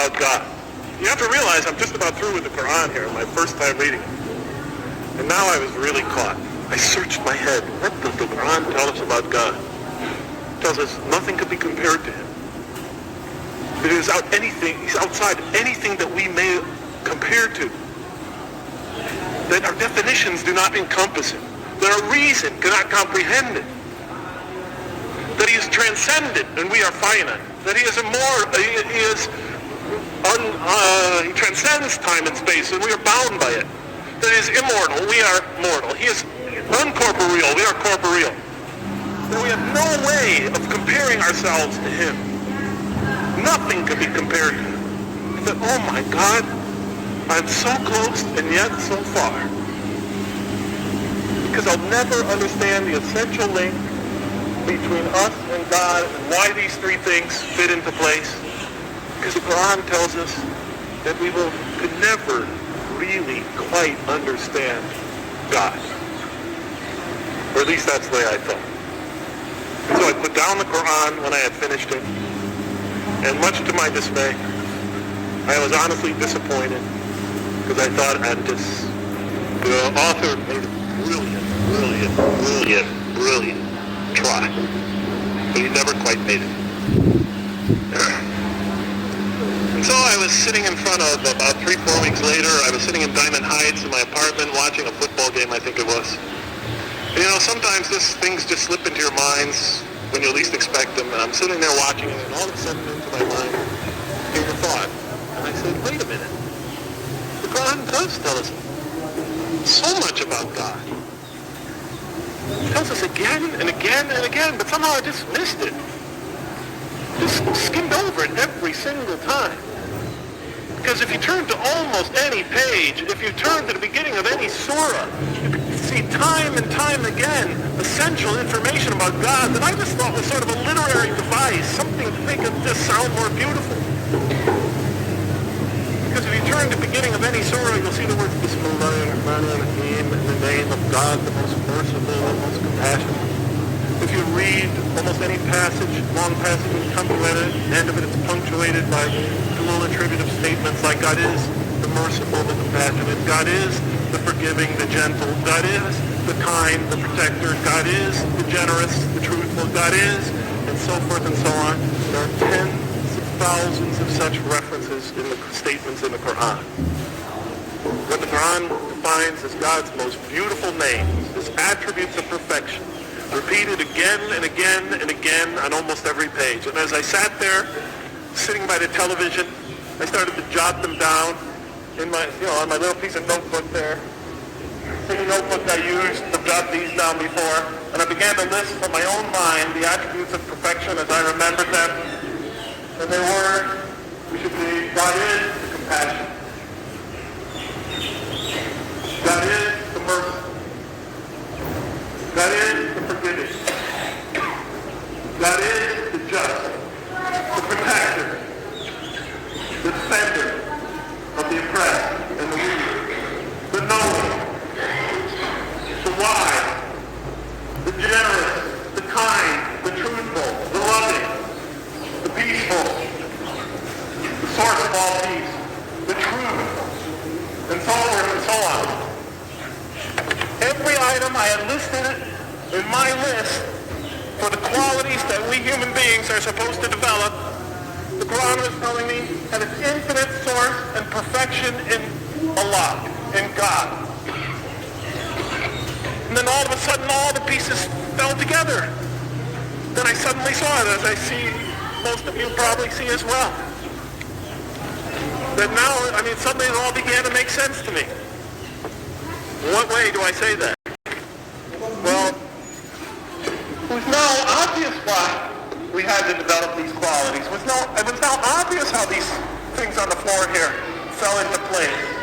about God. You have to realize I'm just about through with the Quran here, my first time reading it. And now I was really caught. I searched my head. What does the Quran tell us about God? It tells us nothing could be compared to him. It is he's outside anything that we may compare to. That our definitions do not encompass him. That our reason cannot comprehend it. That he is transcendent and we are finite. That he is he transcends time and space and we are bound by it. That he is immortal, we are mortal. He is uncorporeal, we are corporeal. That we have no way of comparing ourselves to him. Nothing can be compared to him. That, oh my God, I'm so close and yet so far. Because I'll never understand the essential link between us and God and why these three things fit into place. Because the Quran tells us that we could never really quite understand God. Or at least that's the way I thought. And so I put down the Quran when I had finished it. And much to my dismay, I was honestly disappointed because I thought the author made a brilliant try. But he never quite made it. And so I was sitting in front of, about 3-4 weeks later, I was sitting in Diamond Heights in my apartment watching a football game, I think it was. And, sometimes things just slip into your minds when you least expect them. And I'm sitting there watching it, and all of a sudden into my mind came a thought. And I said, wait a minute. The Quran does tell us so much about God. It tells us again and again and again, but somehow I just missed it. Just skimmed over it every single time. Because if you turn to almost any page, if you turn to the beginning of any surah, you can see time and time again essential information about God that I just thought was sort of a literary device, something to make it just sound more beautiful. Because if you turn to the beginning of any surah, you'll see the words Bismillahirrahmanirrahim, in the name of God, the most merciful, the most compassionate. If you read almost any passage, long passage, and come to the end of it, it's punctuated by dual attributive statements like God is the merciful, the compassionate, God is the forgiving, the gentle, God is the kind, the protector, God is the generous, the truthful, God is, and so forth and so on. There are tens of thousands of such references in the statements in the Quran. What the Quran defines as God's most beautiful names, his attributes of perfection, repeated again and again and again on almost every page. And as I sat there, sitting by the television, I started to jot them down in my, on my little piece of notebook there. Same notebook I used to jot these down before. And I began to list from my own mind the attributes of perfection as I remembered them. And they were, we should be, God is the compassion. God is the mercy. God is the forgiving. God is the just, the protector, the defender of the oppressed and the weak, the knowing, the wise, the generous, the kind, the truthful, the loving, the peaceful, the source of all peace, the truth, and so forth and so on. Every item I had listed in my list for the qualities that we human beings are supposed to develop, the Quran was telling me had its infinite source and perfection in Allah, in God. And then all of a sudden all the pieces fell together. Then I suddenly saw it, as I see most of you probably see as well. That now, suddenly it all began to make sense to me. What way do I say that? Well, it was now obvious why we had to develop these qualities. It was now obvious how these things on the floor here fell into place.